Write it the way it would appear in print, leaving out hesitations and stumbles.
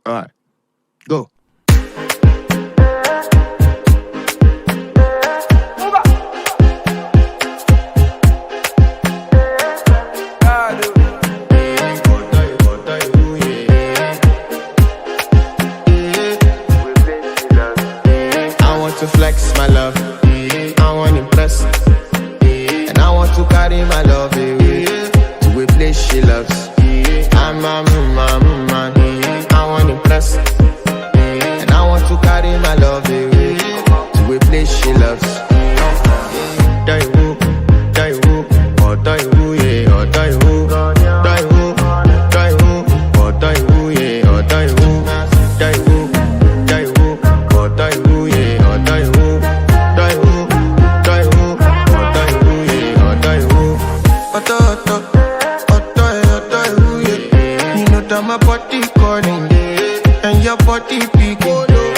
Alright, go. I want to flex my love, I want to impress, and I want to carry my love away to a place she loves. I'm a man, I want to impress, and I want to carry my love away to a place she loves. Die who, oh die who, yeah, oh die who, die who, oh die who, yeah, oh die who, die who, oh die who, yeah, oh die who, oh die who, yeah, oh die who. You know that my body calling and your body picking.